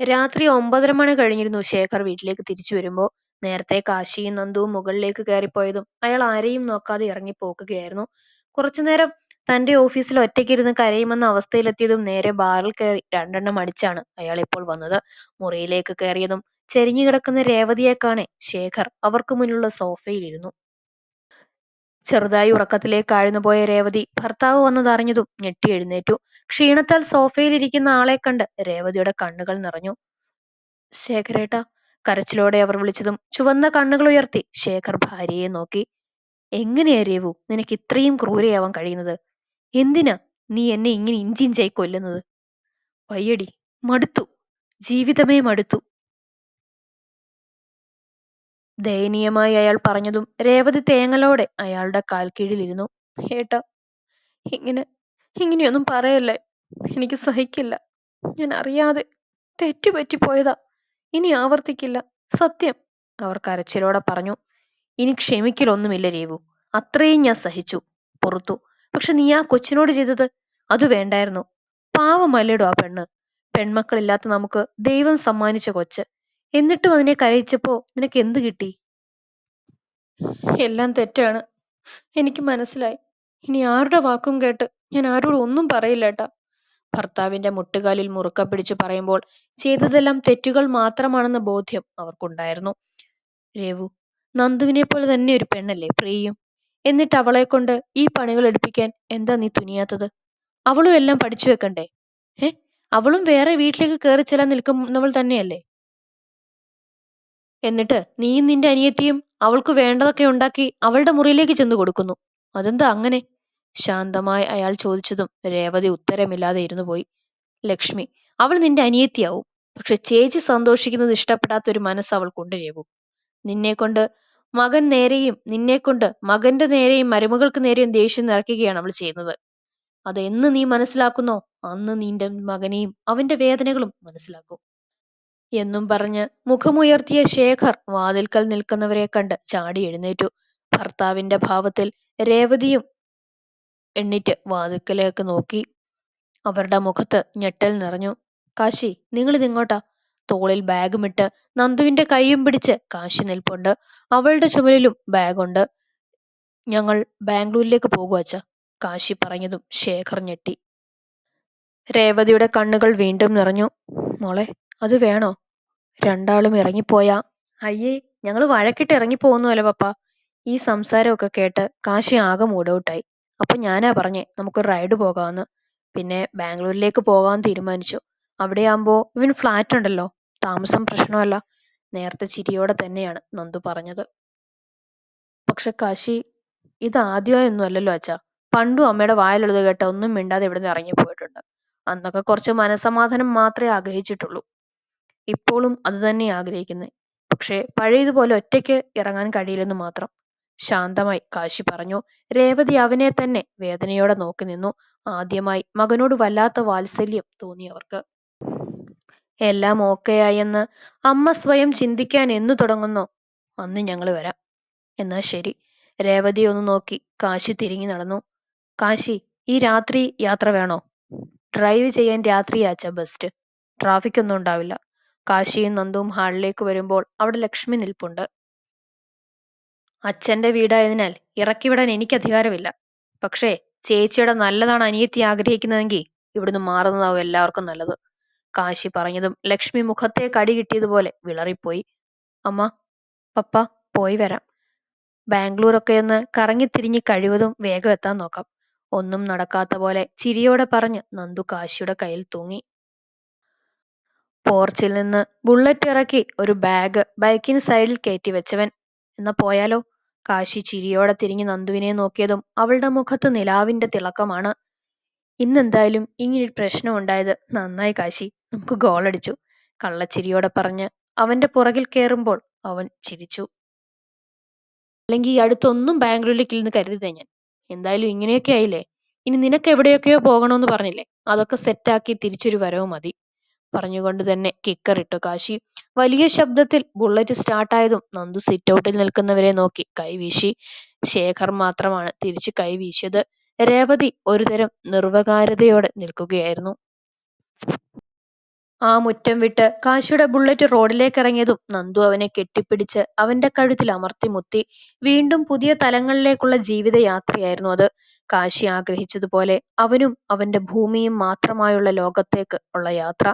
രാത്രി 9:30 മണി കഴിഞ്ഞിരുന്നു ശേഖർ വീട്ടിലേക്ക് തിരിച്ചു വരുമ്പോ. നേരത്തെ കാശിയും നന്ദുവും മുകളിലേക്ക് കയറിപ്പോയതും അയാൾ ആരെയും നോക്കാതെ ഇറങ്ങിപ്പോകുകയായിരുന്നു. കുറച്ചുനേരം തന്റെ ഓഫീസിൽ ഒറ്റയ്ക്കിരുന്ന് കരയുമെന്ന അവസ്ഥയിലെത്തിയതും നേരെ ബാറിൽ കയറി രണ്ടെണ്ണം അടിച്ചാണ് അയാൾ ഇപ്പോൾ വന്നത്. മുറിയിലേക്ക് കയറിയതും ചെരിഞ്ഞു കിടക്കുന്ന രേവതിയെ കാണെ ശേഖർ അവർക്ക് മുന്നിലുള്ള സോഫയിലിരുന്നു. ചെറുതായി ഉറക്കത്തിലേക്ക് ആഴ്ന്നുപോയ രേവതി ഭർത്താവ് വന്നതറിഞ്ഞതും ഞെട്ടി എഴുന്നേറ്റു. ക്ഷീണത്താൽ സോഫയിലിരിക്കുന്ന ആളെ കണ്ട് രേവതിയുടെ കണ്ണുകൾ നിറഞ്ഞു. ശേഖരേട്ടാ, കരച്ചിലോടെ അവർ വിളിച്ചതും ചുവന്ന കണ്ണുകൾ ഉയർത്തി ശേഖർ ഭാര്യയെ നോക്കി. എങ്ങനെയാ രേവു നിനക്ക് ഇത്രയും ക്രൂരയാവാൻ കഴിയുന്നത്? എന്തിനാ നീ എന്നെ ഇങ്ങനെ ഇഞ്ചിഞ്ചായി കൊല്ലുന്നത്? വയ്യടി, മടുത്തു, ജീവിതമേ മടുത്തു. ദയനീയമായി അയാൾ പറഞ്ഞതും രേവതി തേങ്ങലോടെ അയാളുടെ കാൽക്കീഴിലിരുന്നു. ഏട്ടാ, ഇങ്ങനെ ഇങ്ങനെയൊന്നും പറയല്ലേ. എനിക്ക് സഹിക്കില്ല. ഞാൻ അറിയാതെ തെറ്റുപറ്റിപ്പോയതാ. ഇനി ആവർത്തിക്കില്ല. സത്യം, അവർ കരച്ചിലോടെ പറഞ്ഞു. ഇനി ക്ഷമിക്കലൊന്നുമില്ല രേവു. അത്രയും ഞാൻ സഹിച്ചു, പുറത്തു. പക്ഷെ നീ ആ കൊച്ചിനോട് ചെയ്തത് അത് വേണ്ടായിരുന്നു. പാവമല്ലേടോ ആ പെണ്ണ്. പെൺമക്കളില്ലാത്ത നമുക്ക് ദൈവം സമ്മാനിച്ച കൊച്ച്. എന്നിട്ടും അതിനെ കരയിച്ചപ്പോ നിനക്ക് എന്ത് കിട്ടി? എല്ലാം തെറ്റാണ്, എനിക്ക് മനസ്സിലായി. ഇനി ആരുടെ വാക്കും കേട്ട് ഞാൻ ആരോടും ഒന്നും പറയില്ല ഏട്ടാ. ഭർത്താവിന്റെ മുട്ടുകാലിൽ മുറുക്ക പിടിച്ചു പറയുമ്പോൾ ചെയ്തതെല്ലാം തെറ്റുകൾ മാത്രമാണെന്ന ബോധ്യം അവർക്കുണ്ടായിരുന്നു. രേവു, നന്ദുവിനെ പോലെ തന്നെ ഒരു പെണ്ണല്ലേ പ്രിയയും? എന്നിട്ട് അവളെ കൊണ്ട് ഈ പണികൾ എടുപ്പിക്കാൻ എന്താ നീ തുനിയാത്തത്? അവളും എല്ലാം പഠിച്ചു വെക്കണ്ടേ? ഏ, അവളും വേറെ വീട്ടിലേക്ക് കയറി ചെല്ലാൻ നിൽക്കുന്നവൾ തന്നെയല്ലേ? എന്നിട്ട് നീയും നിന്റെ അനിയത്തിയും അവൾക്ക് വേണ്ടതൊക്കെ ഉണ്ടാക്കി അവളുടെ മുറിയിലേക്ക് ചെന്ന് കൊടുക്കുന്നു. അതെന്താ അങ്ങനെ? ശാന്തമായി അയാൾ ചോദിച്ചതും രേവതി ഉത്തരമില്ലാതെ ഇരുന്നു പോയി. ലക്ഷ്മി, അവൾ നിന്റെ അനിയത്തിയാവും. പക്ഷെ ചേച്ചി സന്തോഷിക്കുന്നത് ഇഷ്ടപ്പെടാത്ത ഒരു മനസ്സ് അവൾക്കുണ്ട് രേവു. നിന്നെക്കൊണ്ട് മകൻ നേരെയും നിന്നെക്കൊണ്ട് മകന്റെ നേരെയും മരുമകൾക്ക് നേരെയും ദേഷ്യം നിറയ്ക്കുകയാണ് അവൾ ചെയ്യുന്നത്. അത് എന്ന് നീ മനസ്സിലാക്കുന്നോ അന്ന് നിന്റെ മകനെയും അവന്റെ വേദനകളും മനസ്സിലാക്കും എന്നും പറഞ്ഞ് മുഖമുയർത്തിയ ശേഖർ വാതിൽക്കൽ നിൽക്കുന്നവരെ കണ്ട് ചാടി എഴുന്നേറ്റു. ഭർത്താവിന്റെ ഭാവത്തിൽ രേവതിയും എണ്ണിറ്റ് വാതിൽക്കലേക്ക് നോക്കി. അവരുടെ മുഖത്ത് ഞെട്ടൽ നിറഞ്ഞു. കാശി, നിങ്ങളിതിങ്ങോട്ടാ. തോളിൽ ബാഗുമിട്ട് നന്ദുവിന്റെ കൈയും പിടിച്ച് കാശി നിൽപ്പുണ്ട്. അവളുടെ ചുമലിലും ബാഗുണ്ട്. ഞങ്ങൾ ബാംഗ്ലൂരിലേക്ക് പോകുക അച്ഛാ, കാശി പറഞ്ഞതും ശേഖർ ഞെട്ടി. രേവതിയുടെ കണ്ണുകൾ വീണ്ടും നിറഞ്ഞു. മോളെ, അത് വേണോ? രണ്ടാളും ഇറങ്ങിപ്പോയാ? അയ്യേ, ഞങ്ങൾ വഴക്കിട്ട് ഇറങ്ങിപ്പോകുന്നതല്ല പപ്പ. ഈ സംസാരമൊക്കെ കേട്ട് കാശി ആകെ മൂഡൌട്ടായി. അപ്പൊ ഞാനാ പറഞ്ഞേ നമുക്കൊരു റൈഡ് പോകാമെന്ന്. പിന്നെ ബാംഗ്ലൂരിലേക്ക് പോകാൻ തീരുമാനിച്ചു. അവിടെയാകുമ്പോ ഇവൻ ഫ്ലാറ്റ് ഉണ്ടല്ലോ, താമസം പ്രശ്നമല്ല. നേരത്തെ ചിരിയോടെ തന്നെയാണ് നന്ദു പറഞ്ഞത്. പക്ഷെ കാശി, ഇത് ആദ്യമായൊന്നും അല്ലല്ലോ അച്ഛാ. പണ്ടും അമ്മയുടെ വായിലുള്ളത് കേട്ട ഒന്നും മിണ്ടാതെ ഇവിടുന്ന് ഇറങ്ങിപ്പോയിട്ടുണ്ട്. അന്നൊക്കെ കുറച്ച് മനസമാധാനം മാത്രമേ ആഗ്രഹിച്ചിട്ടുള്ളൂ. ഇപ്പോഴും അത് തന്നെ ആഗ്രഹിക്കുന്നത്. പക്ഷേ പഴയതുപോലെ ഒറ്റയ്ക്ക് ഇറങ്ങാൻ കഴിയില്ലെന്ന് മാത്രം. ശാന്തമായി കാശി പറഞ്ഞു. രേവതി അവനെ തന്നെ വേദനയോടെ നോക്കി നിന്നു. ആദ്യമായി മകനോട് വല്ലാത്ത വാത്സല്യം തോന്നി അവർക്ക്. എല്ലാം ഓക്കെയായെന്ന് അമ്മ സ്വയം ചിന്തിക്കാൻ എന്നു തുടങ്ങുന്നോ അന്ന് ഞങ്ങൾ വരാം. എന്നാ ശരി. രേവതി ഒന്ന് നോക്കി കാശി തിരിഞ്ഞു നടന്നു. കാശി, ഈ രാത്രി യാത്ര വേണോ? ഡ്രൈവ് ചെയ്യാൻ രാത്രിയാച്ച ബെസ്റ്റ്. ട്രാഫിക് ഒന്നും ഉണ്ടാവില്ല. കാശിയും നന്ദുവും ഹാളിലേക്ക് വരുമ്പോൾ അവിടെ ലക്ഷ്മി നിൽപ്പുണ്ട്. അച്ഛന്റെ വീടായതിനാൽ ഇറക്കിവിടാൻ എനിക്ക് അധികാരമില്ല. പക്ഷേ ചേച്ചിയുടെ നല്ലതാണ് അനിയത്തി ആഗ്രഹിക്കുന്നതെങ്കിൽ ഇവിടുന്ന് മാറുന്നതാവും എല്ലാവർക്കും നല്ലത്. കാശി പറഞ്ഞതും ലക്ഷ്മി മുഖത്തേക്ക് അടി കിട്ടിയതുപോലെ വിളറിപ്പോയി. അമ്മ, പപ്പ, പോയി വരാം. ബാംഗ്ലൂരൊക്കെ ഒന്ന് കറങ്ങിത്തിരിഞ്ഞ് കഴിവതും വേഗം എത്താൻ നോക്കാം. ഒന്നും നടക്കാത്ത പോലെ ചിരിയോടെ പറഞ്ഞ് നന്ദു കാശിയുടെ കയ്യിൽ തൂങ്ങി. പോർച്ചിൽ നിന്ന് ബുള്ളറ്റ് ഇറക്കി ഒരു ബാഗ് ബൈക്കിന് സൈഡിൽ കയറ്റി വെച്ചവൻ. എന്നാ പോയാലോ? കാശി ചിരിയോടെ തിരിഞ്ഞ് നന്ദുവിനെ നോക്കിയതും അവളുടെ മുഖത്ത് നിലാവിന്റെ തിളക്കമാണ്. ഇന്നെന്തായാലും ഇങ്ങനൊരു പ്രശ്നം ഉണ്ടായത് നന്നായി കാശി, നമുക്ക് ഗോളടിച്ചു, കള്ളച്ചിരിയോടെ പറഞ്ഞ് അവന്റെ പുറകിൽ കയറുമ്പോൾ അവൻ ചിരിച്ചു. അല്ലെങ്കിൽ ഈ അടുത്തൊന്നും ബാംഗ്ലൂരിലേക്ക് ഇല്ലെന്ന് കരുതിയതാ ഞാൻ. എന്തായാലും ഇങ്ങനെയൊക്കെ ആയില്ലേ. ഇനി നിനക്ക് എവിടെയൊക്കെയോ പോകണമെന്ന് പറഞ്ഞില്ലേ, അതൊക്കെ സെറ്റാക്കി തിരിച്ചൊരു വരവ് മതി. പറഞ്ഞുകൊണ്ട് തന്നെ കിക്കറിട്ടു കാശി. വലിയ ശബ്ദത്തിൽ ബുള്ളറ്റ് സ്റ്റാർട്ടായതും നന്ദു സിറ്റൗട്ടിൽ നിൽക്കുന്നവരെ നോക്കി കൈവീശി. ശേഖർ മാത്രമാണ് തിരിച്ചു കൈവീശിയത്. രേവതി ഒരുതരം നിർവകാരതയോടെ നിൽക്കുകയായിരുന്നു. ആ മുറ്റം വിട്ട് കാശിയുടെ ബുള്ളറ്റ് റോഡിലേക്ക് ഇറങ്ങിയതും നന്ദു അവനെ കെട്ടിപ്പിടിച്ച് അവന്റെ കഴുത്തിൽ അമർത്തി മുത്തി. വീണ്ടും പുതിയ തലങ്ങളിലേക്കുള്ള ജീവിതയാത്രയായിരുന്നു അത്. കാശി ആഗ്രഹിച്ചതുപോലെ അവനും അവന്റെ ഭൂമിയും മാത്രമായുള്ള ലോകത്തേക്ക് ഉള്ള യാത്ര.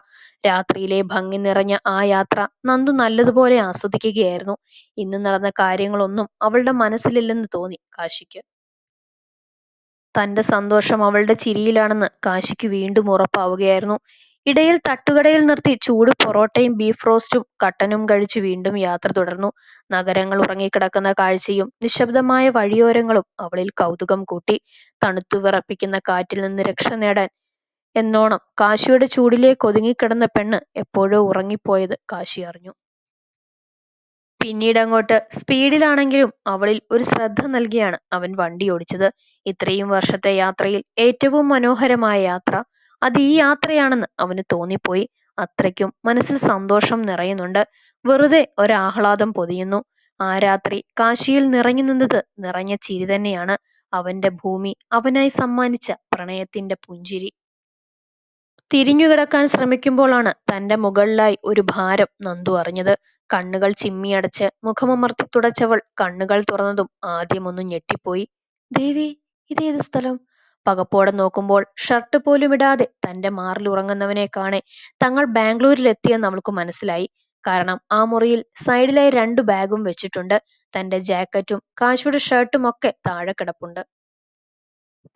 രാത്രിയിലെ ഭംഗി നിറഞ്ഞ ആ യാത്ര നന്ദു നല്ലതുപോലെ ആസ്വദിക്കുകയായിരുന്നു. ഇന്ന് നടന്ന കാര്യങ്ങളൊന്നും അവളുടെ മനസ്സിലില്ലെന്ന് തോന്നി കാശിക്ക്. തന്റെ സന്തോഷം അവളുടെ ചിരിയിലാണെന്ന് കാശിക്ക് വീണ്ടും ഉറപ്പാവുകയായിരുന്നു. ഇടയിൽ തട്ടുകടയിൽ നിർത്തി ചൂട് പൊറോട്ടയും ബീഫ് റോസ്റ്റും കട്ടനും കഴിച്ച് വീണ്ടും യാത്ര തുടർന്നു. നഗരങ്ങൾ ഉറങ്ങിക്കിടക്കുന്ന കാഴ്ചയും നിശബ്ദമായ വഴിയോരങ്ങളും അവളിൽ കൗതുകം കൂട്ടി. തണുത്തു വിറപ്പിക്കുന്ന കാറ്റിൽ നിന്ന് രക്ഷ നേടാൻ എന്നോണം കാശിയുടെ ചൂടിലേക്ക് ഒതുങ്ങിക്കിടന്ന പെണ്ണ് എപ്പോഴോ ഉറങ്ങിപ്പോയത് കാശി അറിഞ്ഞു. പിന്നീടങ്ങോട്ട് സ്പീഡിലാണെങ്കിലും അവളിൽ ഒരു ശ്രദ്ധ നൽകിയാണ് അവൻ വണ്ടി ഓടിച്ചത്. ഇത്രയും വർഷത്തെ യാത്രയിൽ ഏറ്റവും മനോഹരമായ യാത്ര അത് ഈ യാത്രയാണെന്ന് അവന് തോന്നിപ്പോയി. അത്രയ്ക്കും മനസ്സിൽ സന്തോഷം നിറയുന്നുണ്ട്. വെറുതെ ഒരാഹ്ലാദം പൊതിയുന്നു. ആ രാത്രി കാശിയിൽ നിറഞ്ഞു നിന്നത് നിറഞ്ഞ ചിരി തന്നെയാണ്. അവന്റെ ഭൂമി അവനായി സമ്മാനിച്ച പ്രണയത്തിന്റെ പുഞ്ചിരി. തിരിഞ്ഞുകിടക്കാൻ ശ്രമിക്കുമ്പോഴാണ് തന്റെ മുകളിലായി ഒരു ഭാരം നന്ദു അറിഞ്ഞത്. കണ്ണുകൾ ചിമ്മിയടച്ച് മുഖമമർത്തി തുടച്ചവൾ കണ്ണുകൾ തുറന്നതും ആദ്യമൊന്ന് ഞെട്ടിപ്പോയി. ദേവി, ഇതേത് സ്ഥലം? പകപ്പോടെ നോക്കുമ്പോൾ ഷർട്ട് പോലും ഇടാതെ തന്റെ മാറിൽ ഉറങ്ങുന്നവനെ കാണെ തങ്ങൾ ബാംഗ്ലൂരിലെത്തിയെന്ന് അവൾക്ക് മനസ്സിലായി. കാരണം ആ മുറിയിൽ സൈഡിലായി 2 ബാഗും വെച്ചിട്ടുണ്ട്. തന്റെ ജാക്കറ്റും കാശിയുടെ ഷർട്ടും ഒക്കെ താഴെ കിടപ്പുണ്ട്.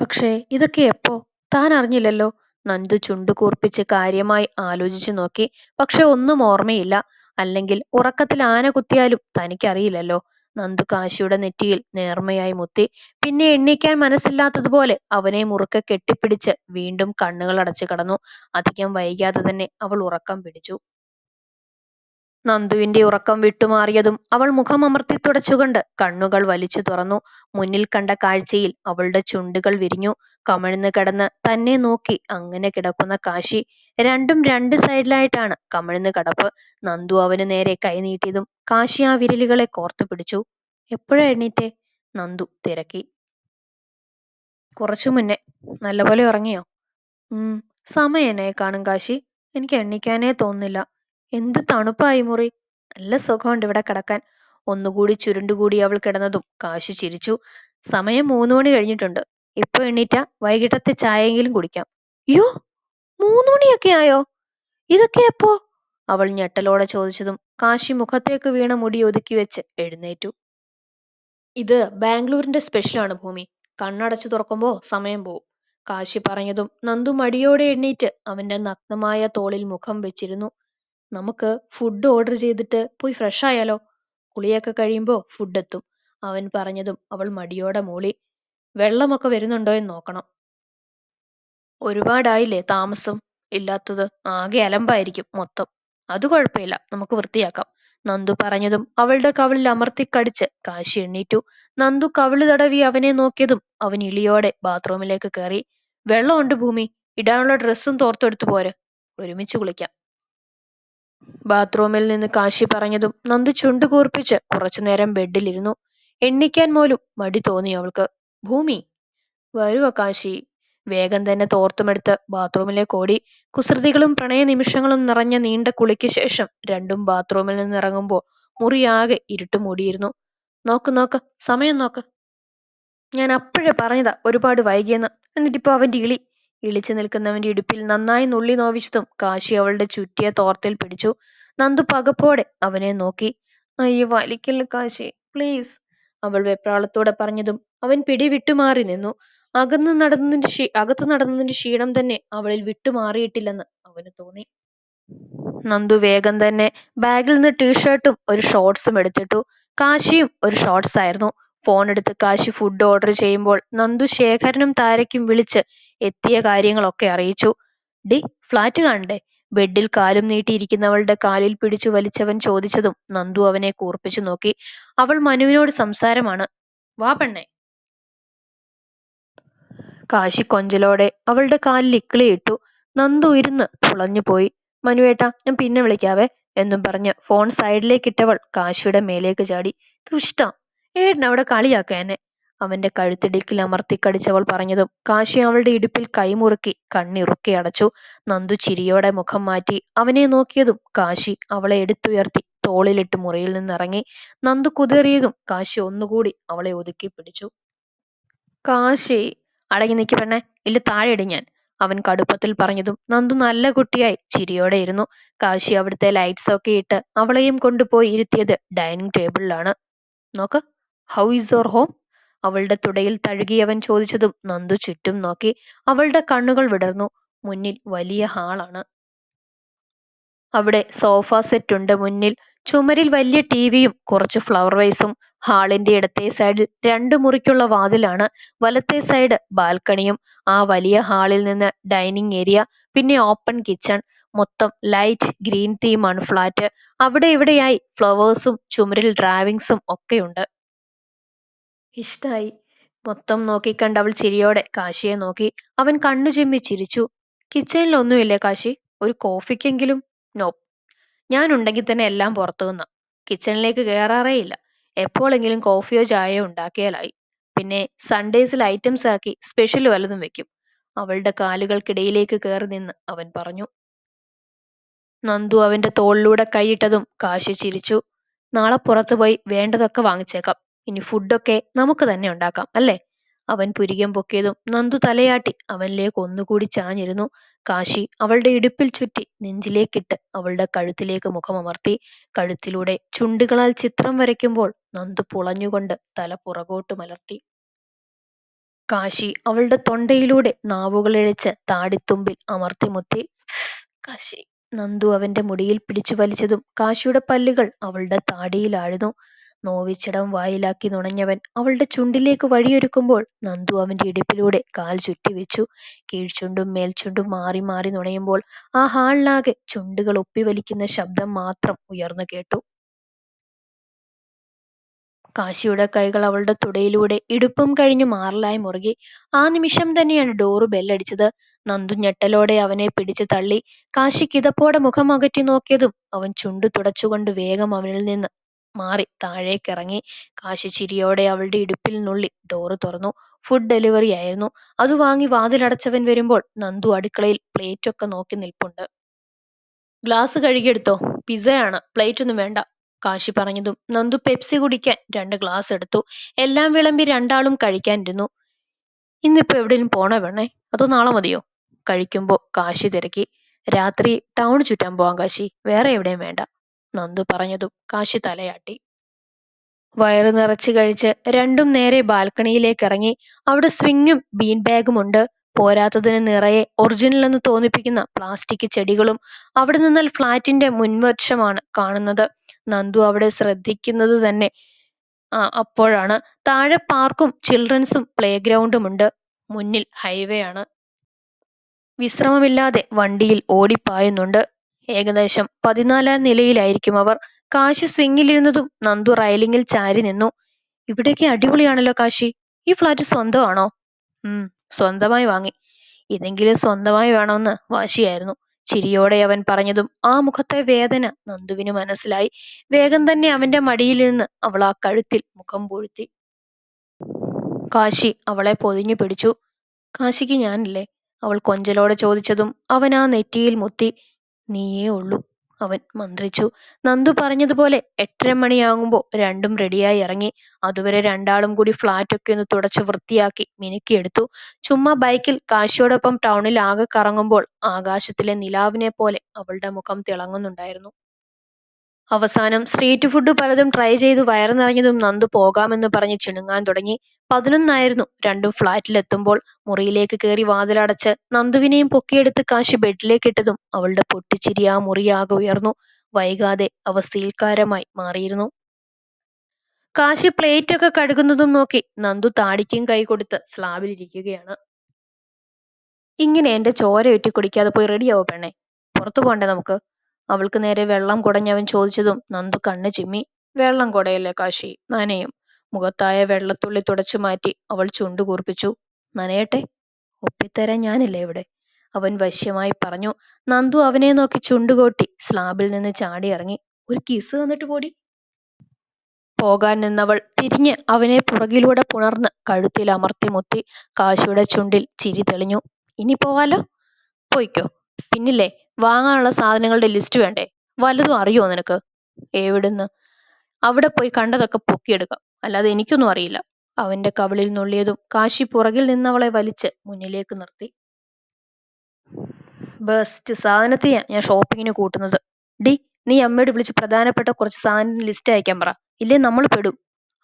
പക്ഷേ ഇതൊക്കെ എപ്പോ? താൻ അറിഞ്ഞില്ലല്ലോ. നന്ദു ചുണ്ടു കൂർപ്പിച്ച് കാര്യമായി ആലോചിച്ചു നോക്കി. പക്ഷെ ഒന്നും ഓർമ്മയില്ല. അല്ലെങ്കിൽ ഉറക്കത്തിൽ ആന കുത്തിയാലും തനിക്കറിയില്ലല്ലോ. നന്ദു കാശിയുടെ നെറ്റിയിൽ നേർമയായി മുത്തി. പിന്നെ എണ്ണീക്കാൻ മനസ്സില്ലാത്തതുപോലെ അവനെ മുറുക്കെ കെട്ടിപ്പിടിച്ച് വീണ്ടും കണ്ണുകൾ അടച്ചു കടന്നു. അധികം വൈകാതെ തന്നെ അവൾ ഉറക്കം പിടിച്ചു. നന്ദുവിന്റെ ഉറക്കം വിട്ടുമാറിയതും അവൾ മുഖമമർത്തി തുടച്ചുകൊണ്ട് കണ്ണുകൾ വലിച്ചു തുറന്നു. മുന്നിൽ കണ്ട കാഴ്ചയിൽ അവളുടെ ചുണ്ടുകൾ വിരിഞ്ഞു. കമിഴ്ന്ന് കിടന്ന് തന്നെ നോക്കി അങ്ങനെ കിടക്കുന്ന കാശി. രണ്ടും 2 സൈഡിലായിട്ടാണ് കമിഴ്ന്ന് കിടപ്പ്. നന്ദു അവന് നേരെ കൈ നീട്ടിയതും കാശി ആ വിരലുകളെ കോർത്തു പിടിച്ചു. എപ്പോഴാ എണ്ണീറ്റേ? നന്ദു തിരക്കി. കുറച്ചു മുന്നേ. നല്ലപോലെ ഉറങ്ങിയോ? സമയം എന്നെ കാണും കാശി. എനിക്ക് എണ്ണിക്കാനേ തോന്നുന്നില്ല. എന്ത് തണുപ്പായി മുറി. നല്ല സുഖമുണ്ട് ഇവിടെ കിടക്കാൻ. ഒന്നുകൂടി ചുരുണ്ടുകൂടി അവൾ കിടന്നതും കാശി ചിരിച്ചു. സമയം 3 മണി കഴിഞ്ഞിട്ടുണ്ട്. ഇപ്പൊ എണ്ണീറ്റ വൈകിട്ടത്തെ ചായയെങ്കിലും കുടിക്കാം. യോ, 3 മണിയൊക്കെ ആയോ? ഇതൊക്കെ എപ്പോ? അവൾ ഞെട്ടലോടെ ചോദിച്ചതും കാശി മുഖത്തേക്ക് വീണ മുടി ഒതുക്കി വെച്ച് എഴുന്നേറ്റു. ഇത് ബാംഗ്ലൂരിന്റെ സ്പെഷ്യലാണ് ഭൂമി. കണ്ണടച്ചു തുറക്കുമ്പോ സമയം പോവും. കാശി പറഞ്ഞതും നന്ദു മടിയോടെ എണ്ണീറ്റ് അവന്റെ നഗ്നമായ തോളിൽ മുഖം വെച്ചിരുന്നു. നമുക്ക് ഫുഡ് ഓർഡർ ചെയ്തിട്ട് പോയി ഫ്രഷ് ആയാലോ? കുളിയൊക്കെ കഴിയുമ്പോ ഫുഡ് എത്തും. അവൻ പറഞ്ഞതും അവൾ മടിയോടെ മൂളി. വെള്ളമൊക്കെ വരുന്നുണ്ടോ എന്ന് നോക്കണം. ഒരുപാടായില്ലേ താമസം ഇല്ലാത്തത്? ആകെ അലമ്പായിരിക്കും മൊത്തം. അത് കുഴപ്പമില്ല, നമുക്ക് വൃത്തിയാക്കാം. നന്ദു പറഞ്ഞതും അവളുടെ കവിളിൽ അമർത്തിക്കടിച്ച് കാശി എണ്ണീറ്റു. നന്ദു കവിള് തടവി അവനെ നോക്കിയതും അവൻ ഇളിയോടെ ബാത്റൂമിലേക്ക് കയറി. വെള്ളമുണ്ട് ഭൂമി. ഇടാനുള്ള ഡ്രസ്സും തോർത്തെടുത്തു പോര്. ഒരുമിച്ച് കുളിക്കാം. ബാത്റൂമിൽ നിന്ന് കാശി പറഞ്ഞതും നന്ദു ചുണ്ടു കൂർപ്പിച്ച് കുറച്ചുനേരം ബെഡിലിരുന്നു. എണ്ണിക്കാൻ പോലും മടി തോന്നി അവൾക്ക്. ഭൂമി, വരുവോ കാശി? വേഗം തന്നെ തോർത്തുമെടുത്ത് ബാത്റൂമിലേക്ക് ഓടി. കുസൃതികളും പ്രണയ നിമിഷങ്ങളും നിറഞ്ഞ നീണ്ട കുളിക്ക് ശേഷം രണ്ടും ബാത്റൂമിൽ നിന്ന് ഇറങ്ങുമ്പോൾ മുറിയാകെ ഇരുട്ട് മൂടിയിരുന്നു. നോക്ക് നോക്ക്, സമയം നോക്ക്. ഞാൻ അപ്പോഴേ പറഞ്ഞതാ ഒരുപാട് വൈകിയെന്ന്. എന്നിട്ടിപ്പോ അവന്റെ ഇളി. ഇളിച്ചു നിൽക്കുന്നവന്റെ ഇടുപ്പിൽ നന്നായി നുള്ളി നോവിച്ചതും കാശി അവളുടെ ചുറ്റിയ തോർത്തിൽ പിടിച്ചു. നന്ദു പകപ്പോടെ അവനെ നോക്കി. അയ്യോ, വലിക്കല്ല കാശി, പ്ലീസ്, അവൾ വെപ്രാളത്തോടെ പറഞ്ഞതും അവൻ പിടി വിട്ടുമാറി നിന്നു. അകത്തു നടന്നതിന്റെ ക്ഷീണം തന്നെ അവളിൽ വിട്ടുമാറിയിട്ടില്ലെന്ന് അവന് തോന്നി. നന്ദു വേഗം തന്നെ ബാഗിൽ നിന്ന് ടീഷർട്ടും ഒരു ഷോർട്സും എടുത്തിട്ടു. കാശിയും ഒരു ഷോർട്സ് ആയിരുന്നു. ഫോൺ എടുത്ത് കാശി ഫുഡ് ഓർഡർ ചെയ്യുമ്പോൾ നന്ദു ശേഖരനും താരയ്ക്കും വിളിച്ച് എത്തിയ കാര്യങ്ങളൊക്കെ അറിയിച്ചു. ഡി, ഫ്ലാറ്റ് കാണണ്ടേ? ബെഡിൽ കാലും നീട്ടിയിരിക്കുന്നവളുടെ കാലിൽ പിടിച്ചു വലിച്ചവൻ ചോദിച്ചതും നന്ദു അവനെ കൂർപ്പിച്ചു നോക്കി. അവൾ മനുവിനോട് സംസാരമാണ്. വാ പെണ്ണേ. കാശി കൊഞ്ചലോടെ അവളുടെ കാലിൽ ഇക്കിളിയിട്ടു. നന്ദു ഇരുന്ന് പുളഞ്ഞുപോയി. മനുവേട്ടാ, ഞാൻ പിന്നെ വിളിക്കാവേ എന്നും പറഞ്ഞ് ഫോൺ സൈഡിലേക്ക് ഇട്ടവൾ കാശിയുടെ മേലേക്ക് ചാടി. ദുഷ്ട, ഏട്ടൻ അവിടെ കളിയാക്ക എന്നെ. അവന്റെ കഴുത്തിടുക്കിൽ അമർത്തി കടിച്ചവൾ പറഞ്ഞതും കാശി അവളുടെ ഇടുപ്പിൽ കൈമുറുക്കി കണ്ണിറുക്കി അടച്ചു. നന്ദു ചിരിയോടെ മുഖം മാറ്റി അവനെ നോക്കിയതും കാശി അവളെ എടുത്തുയർത്തി തോളിലിട്ട് മുറിയിൽ നിന്നിറങ്ങി. നന്ദു കുതറിയതും കാശി ഒന്നുകൂടി അവളെ ഒതുക്കി പിടിച്ചു. കാശി, അടങ്ങി നിക്ക് പെണ്ണെ, ഇല്ല താഴെ ഇടും ഞാൻ, അവൻ കടുപ്പത്തിൽ പറഞ്ഞതും നന്ദു നല്ല കുട്ടിയായി ചിരിയോടെ ഇരുന്നു. കാശി അവിടുത്തെ ലൈറ്റ്സ് ഒക്കെ ഇട്ട് അവളെയും കൊണ്ടുപോയി ഇരുത്തിയത് ഡൈനിങ് ടേബിളിലാണ്. നോക്ക്, ഹൗ ഈസ് യുവർ ഹോം? അവളുടെ തുടയിൽ തഴുകിയവൻ ചോദിച്ചതും നന്ദു ചുറ്റും നോക്കി. അവളുടെ കണ്ണുകൾ വിടർന്നു. മുന്നിൽ വലിയ ഹാളാണ്. അവിടെ സോഫ സെറ്റ് ഉണ്ട്. മുന്നിൽ ചുമരിൽ വലിയ ടിവിയും കുറച്ച് ഫ്ലവർ വൈസും. ഹാളിന്റെ ഇടത്തെ സൈഡിൽ 2 മുറിക്കുള്ള വാതിലാണ്. വലത്തെ സൈഡ് ബാൽക്കണിയും. ആ വലിയ ഹാളിൽ നിന്ന് ഡൈനിങ് ഏരിയ, പിന്നെ ഓപ്പൺ കിച്ചൺ. മൊത്തം ലൈറ്റ് ഗ്രീൻ തീമാണ് ഫ്ലാറ്റ്. അവിടെ ഇവിടെയായി ഫ്ലവേഴ്സും ചുമരിൽ ഡ്രാവിങ്സും ഒക്കെയുണ്ട്. ഇഷ്ടായി. മൊത്തം നോക്കിക്കണ്ട് അവൾ ചിരിയോടെ കാശിയെ നോക്കി. അവൻ കണ്ണു ചിമ്മി ചിരിച്ചു. കിച്ചണിൽ ഒന്നുമില്ലേ കാശി? ഒരു കോഫിക്കെങ്കിലും? നോ, ഞാനുണ്ടെങ്കിൽ തന്നെ എല്ലാം പുറത്തുനിന്നാ. കിച്ചണിലേക്ക് കയറാറേയില്ല. എപ്പോഴെങ്കിലും കോഫിയോ ചായയോ ഉണ്ടാക്കിയാലായി. പിന്നെ സൺഡേസിൽ ഐറ്റംസ് ആക്കി സ്പെഷ്യൽ വല്ലതും വെക്കും. അവളുടെ കാലുകൾക്കിടയിലേക്ക് കയറി നിന്ന് അവൻ പറഞ്ഞു. നന്ദു അവന്റെ തോളിലൂടെ കൈയിട്ടതും കാശി ചിരിച്ചു. നാളെ പുറത്തുപോയി വേണ്ടതൊക്കെ വാങ്ങിച്ചേക്കാം. ഇനി ഫുഡൊക്കെ നമുക്ക് തന്നെ ഉണ്ടാക്കാം അല്ലേ? അവൻ പുരികം പൊക്കിയതും നന്ദു തലയാട്ടി അവനിലേക്ക് ഒന്നുകൂടി ചാഞ്ഞിരുന്നു. കാശി അവളുടെ ഇടുപ്പിൽ ചുറ്റി നെഞ്ചിലേക്കിട്ട് അവളുടെ കഴുത്തിലേക്ക് മുഖമമർത്തി. കഴുത്തിലൂടെ ചുണ്ടുകളാൽ ചിത്രം വരയ്ക്കുമ്പോൾ നന്ദു പുളഞ്ഞുകൊണ്ട് തല പുറകോട്ട് മലർത്തി. കാശി അവളുടെ തൊണ്ടയിലൂടെ നാവുകളിഴച്ച് താടിത്തുമ്പിൽ അമർത്തിമുത്തി. കാശി, നന്ദു അവന്റെ മുടിയിൽ പിടിച്ചു വലിച്ചതും കാശിയുടെ പല്ലുകൾ അവളുടെ താടിയിലാഴ്ന്നു. നോവിച്ചിടം വായിലാക്കി നുണഞ്ഞവൻ അവളുടെ ചുണ്ടിലേക്ക് വഴിയൊരുക്കുമ്പോൾ നന്ദു അവന്റെ ഇടുപ്പിലൂടെ കാൽ ചുറ്റിവെച്ചു. കീഴ്ചുണ്ടും മേൽചുണ്ടും മാറി മാറി നുണയുമ്പോൾ ആ ഹാളിലാകെ ചുണ്ടുകൾ ഒപ്പിവലിക്കുന്ന ശബ്ദം മാത്രം ഉയർന്നു കേട്ടു. കാശിയുടെ കൈകൾ അവളുടെ തുടയിലൂടെ ഇടുപ്പും കഴിഞ്ഞു മാറലായി മുറുകി. ആ നിമിഷം തന്നെയാണ് ഡോറ് ബെല്ലടിച്ചത്. നന്ദു ഞെട്ടലോടെ അവനെ പിടിച്ചു തള്ളി. കാശി കിതപ്പോടെ മുഖം അകറ്റി നോക്കിയതും അവൻ ചുണ്ടു തുടച്ചുകൊണ്ട് വേഗം അവനിൽ നിന്ന് മാറി താഴേക്കിറങ്ങി. കാശി ചിരിയോടെ അവളുടെ ഇടുപ്പിൽ നുള്ളി ഡോറ് തുറന്നു. ഫുഡ് ഡെലിവറി ആയിരുന്നു. അത് വാങ്ങി വാതിലടച്ചവൻ വരുമ്പോൾ നന്ദു അടുക്കളയിൽ പ്ലേറ്റൊക്കെ നോക്കി നിൽപ്പുണ്ട്. ഗ്ലാസ് കഴുകിയെടുത്തോ, പിസയാണ്, പ്ലേറ്റ് ഒന്നും വേണ്ട, കാശി പറഞ്ഞതും നന്ദു പെപ്സി കുടിക്കാൻ 2 ഗ്ലാസ് എടുത്തു. എല്ലാം വിളമ്പി രണ്ടാളും കഴിക്കാനിരുന്നു. ഇന്നിപ്പോ എവിടെയും പോണോ പെണ്ണേ, അതോ നാളെ മതിയോ? കഴിക്കുമ്പോ കാശി തിരക്കി. രാത്രി ടൗൺ ചുറ്റാൻ പോവാം കാശി, വേറെ എവിടെയും വേണ്ട, നന്ദു പറഞ്ഞതും കാശി തലയാട്ടി. വയറ് നിറച്ച് കഴിച്ച് രണ്ടും നേരെ ബാൽക്കണിയിലേക്ക് ഇറങ്ങി. അവിടെ സ്വിങ്ങും ബീൻ ബാഗും ഉണ്ട്. പോരാത്തതിന് നിറയെ ഒറിജിനൽ എന്ന് തോന്നിപ്പിക്കുന്ന പ്ലാസ്റ്റിക് ചെടികളും. അവിടെ നിന്നാൽ ഫ്ലാറ്റിന്റെ മുൻവശമാണ് കാണുന്നത്. നന്ദു അവിടെ ശ്രദ്ധിക്കുന്നത് തന്നെ അപ്പോഴാണ്. താഴെ പാർക്കും ചിൽഡ്രൻസും പ്ലേ ഗ്രൗണ്ടും ഉണ്ട്. മുന്നിൽ ഹൈവേ ആണ്. വിശ്രമമില്ലാതെ വണ്ടിയിൽ ഓടിപ്പായുന്നുണ്ട്. ഏകദേശം 14ാം നിലയിലായിരിക്കും അവർ. കാശി സ്വിങ്ങിലിരുന്നതും നന്ദു റൈലിങ്ങിൽ ചാരി നിന്നു. ഇവിടേക്ക് അടിപൊളിയാണല്ലോ കാശി, ഈ ഫ്ലാറ്റ് സ്വന്തമാണോ? സ്വന്തമായി വാങ്ങി. ഇതെങ്കിലും സ്വന്തമായി വേണമെന്ന് വാശിയായിരുന്നു. ചിരിയോടെ അവൻ പറഞ്ഞതും ആ മുഖത്തെ വേദന നന്ദുവിന് മനസ്സിലായി. വേഗം തന്നെ അവന്റെ മടിയിലിരുന്ന് അവൾ ആ കഴുത്തിൽ മുഖം പൂഴ്ത്തി. കാശി അവളെ പൊതിഞ്ഞു പിടിച്ചു. കാശിക്ക് ഞാനില്ലേ? അവൾ കൊഞ്ചലോടെ ചോദിച്ചതും അവൻ ആ നെറ്റിയിൽ മുത്തി. നീയേ ഉള്ളൂ, അവൻ മന്ത്രിച്ചു. നന്ദു പറഞ്ഞതുപോലെ 8:30 മണിയാകുമ്പോൾ രണ്ടും റെഡിയായി ഇറങ്ങി. അതുവരെ രണ്ടാളും കൂടി ഫ്ലാറ്റൊക്കെ ഒന്ന് തുടച്ചു വൃത്തിയാക്കി മിനുക്കിയെടുത്തു. ചുമ്മാ ബൈക്കിൽ കാശിയോടൊപ്പം ടൗണിൽ ആകെ കറങ്ങുമ്പോൾ ആകാശത്തിലെ നിലാവിനെ പോലെ അവളുടെ മുഖം തിളങ്ങുന്നുണ്ടായിരുന്നു. അവസാനം സ്ട്രീറ്റ് ഫുഡ് പലതും ട്രൈ ചെയ്തു വയറ് നിറഞ്ഞതും നന്ദു പോകാമെന്ന് പറഞ്ഞ് ചിണുങ്ങാൻ തുടങ്ങി. 11 ആയിരുന്നു രണ്ടും ഫ്ലാറ്റിലെത്തുമ്പോൾ. മുറിയിലേക്ക് കയറി വാതിലടച്ച് നന്ദുവിനെയും പൊക്കിയെടുത്ത് കാശി ബെഡിലേക്ക് ഇട്ടതും അവളുടെ പൊട്ടിച്ചിരി ആ മുറിയാകെ ഉയർന്നു. വൈകാതെ അവ സീൽക്കാരമായി മാറിയിരുന്നു. കാശി പ്ലേറ്റ് ഒക്കെ കഴുകുന്നതും നോക്കി നന്ദു താടിക്കും കൈ കൊടുത്ത് സ്ലാബിലിരിക്കുകയാണ്. ഇങ്ങനെ എന്റെ ചോര ഒറ്റി കുടിക്കാതെ പോയി റെഡിയാവോ പെണ്ണെ, പുറത്തു പോണ്ടേ നമുക്ക്? അവൾക്ക് നേരെ വെള്ളം കുടഞ്ഞവൻ ചോദിച്ചതും നന്ദു കണ്ണ് ചിമ്മി. വെള്ളം കുടയല്ലേ കാശി, നനയും. മുഖത്തായ വെള്ളത്തുള്ളി തുടച്ചു മാറ്റി അവൾ ചുണ്ടു കൂർപ്പിച്ചു. നനയട്ടെ, ഒപ്പിത്തരാൻ ഞാനില്ലേ ഇവിടെ, അവൻ വശ്യമായി പറഞ്ഞു. നന്ദു അവനെ നോക്കി ചുണ്ടുകൊട്ടി സ്ലാബിൽ നിന്ന് ചാടി ഇറങ്ങി. ഒരു കിസ് തന്നിട്ട് പോടി. പോകാൻ നിന്നവൾ തിരിഞ്ഞ് അവനെ പുറകിലൂടെ പുണർന്ന് കഴുത്തിൽ അമർത്തി മുത്തി. കാശിയുടെ ചുണ്ടിൽ ചിരി തെളിഞ്ഞു. ഇനി പോവാലോ? പോയിക്കോ. പിന്നില്ലേ, വാങ്ങാനുള്ള സാധനങ്ങളുടെ ലിസ്റ്റ് വേണ്ടേ? വല്ലതും അറിയോ നിനക്ക്? എവിടുന്ന്? അവിടെ പോയി കണ്ടതൊക്കെ പൊക്കിയെടുക്കാം, അല്ലാതെ എനിക്കൊന്നും അറിയില്ല. അവന്റെ കവിളിൽ നുള്ളിയതും കാശി പുറകിൽ നിന്നവളെ വലിച്ച് മുന്നിലേക്ക് നിർത്തി. ബെസ്റ്റ് സാധനത്തെയാ ഞാൻ ഷോപ്പിങ്ങിന് കൂട്ടുന്നത്. ഡി, നീ അമ്മയോട് വിളിച്ച് പ്രധാനപ്പെട്ട കുറച്ച് സാധനം ലിസ്റ്റ് അയക്കാൻ പറ, ഇല്ലേ നമ്മൾ പെടും.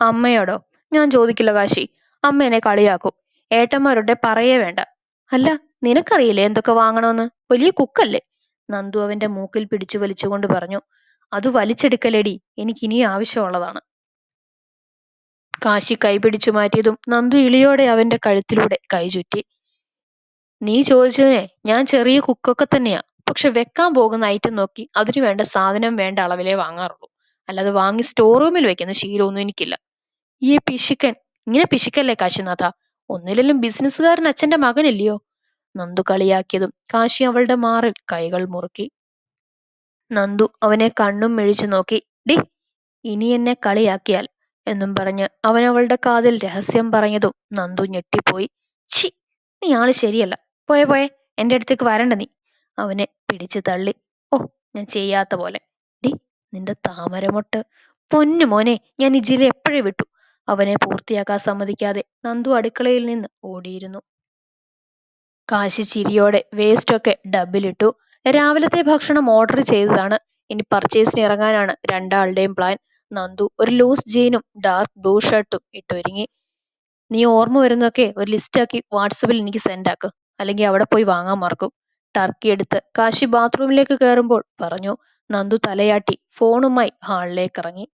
അമ്മയോടോ? ഞാൻ ചോദിക്കില്ല കാശി, അമ്മ എന്നെ കളിയാക്കും. ഏട്ടന്മാരുടെ പറയേ വേണ്ട. അല്ല, നിനക്കറിയില്ലേ എന്തൊക്കെ വാങ്ങണമെന്ന്? വലിയ കുക്കല്ലേ? നന്ദു അവന്റെ മൂക്കിൽ പിടിച്ചു വലിച്ചുകൊണ്ട് പറഞ്ഞു. അത് വലിച്ചെടുക്കലേടി, എനിക്ക് ഇനിയും ആവശ്യമുള്ളതാണ്. കാശി കൈ പിടിച്ചു മാറ്റിയതും നന്ദു ഇളിയോടെ അവന്റെ കഴുത്തിലൂടെ കൈ ചുറ്റി. നീ ചോദിച്ചതിനെ ഞാൻ ചെറിയ കുക്കൊക്കെ തന്നെയാ. പക്ഷെ വെക്കാൻ പോകുന്ന ഐറ്റം നോക്കി അതിനു വേണ്ട സാധനം വേണ്ട അളവിലേ വാങ്ങാറുള്ളൂ. അല്ലാതെ വാങ്ങി സ്റ്റോർ റൂമിൽ വെക്കുന്ന ശീലമൊന്നും എനിക്കില്ല. ഈ പിശുക്കൻ, ഇങ്ങനെ പിശുക്കല്ലേ കാശിനാഥ? ഒന്നിലെങ്കിലും ബിസിനസ്സുകാരൻ അച്ഛന്റെ മകനില്ലയോ? നന്ദു കളിയാക്കിയതും കാശി അവളുടെ മാറിൽ കൈകൾ മുറുക്കി. നന്ദു അവനെ കണ്ണും മിഴിച്ചു നോക്കി. ഡി, ഇനി എന്നെ കളിയാക്കിയാൽ എന്നും പറഞ്ഞ് അവൻ അവളുടെ കാതിൽ രഹസ്യം പറഞ്ഞതും നന്ദു ഞെട്ടിപ്പോയി. ഛി, നീ ആള് ശരിയല്ല. പോയെ പോയെ, എന്റെ അടുത്തേക്ക് വരണ്ട നീ. അവനെ പിടിച്ചു തള്ളി. ഓ, ഞാൻ ചെയ്യാത്ത പോലെ. ഡി, നിന്റെ താമരമൊട്ട്. പൊന്നു മോനെ, ഞാൻ ഈ ജില്ല എപ്പോഴേ വിട്ടു. അവനെ പൂർത്തിയാക്കാൻ സമ്മതിക്കാതെ നന്ദു അടുക്കളയിൽ നിന്ന് ഓടിയിരുന്നു. കാശി ചിരിയോടെ വേസ്റ്റൊക്കെ ഡബ്ബിലിട്ടു. രാവിലത്തെ ഭക്ഷണം ഓർഡർ ചെയ്തതാണ്. ഇനി പർച്ചേസിന് ഇറങ്ങാനാണ് രണ്ടാളുടെയും പ്ലാൻ. നന്ദു ഒരു ലൂസ് ജീനും ഡാർക്ക് ബ്ലൂ ഷർട്ടും ഇട്ടൊരുങ്ങി. നീ ഓർമ്മ വരുന്നൊക്കെ ഒരു ലിസ്റ്റാക്കി വാട്സപ്പിൽ എനിക്ക് സെൻഡ് ആക്ക്, അല്ലെങ്കിൽ അവിടെ പോയി വാങ്ങാൻ മറക്കും. ടർക്കി എടുത്ത് കാശി ബാത്റൂമിലേക്ക് കയറുമ്പോൾ പറഞ്ഞു. നന്ദു തലയാട്ടി ഫോണുമായി ഹാളിലേക്ക് ഇറങ്ങി.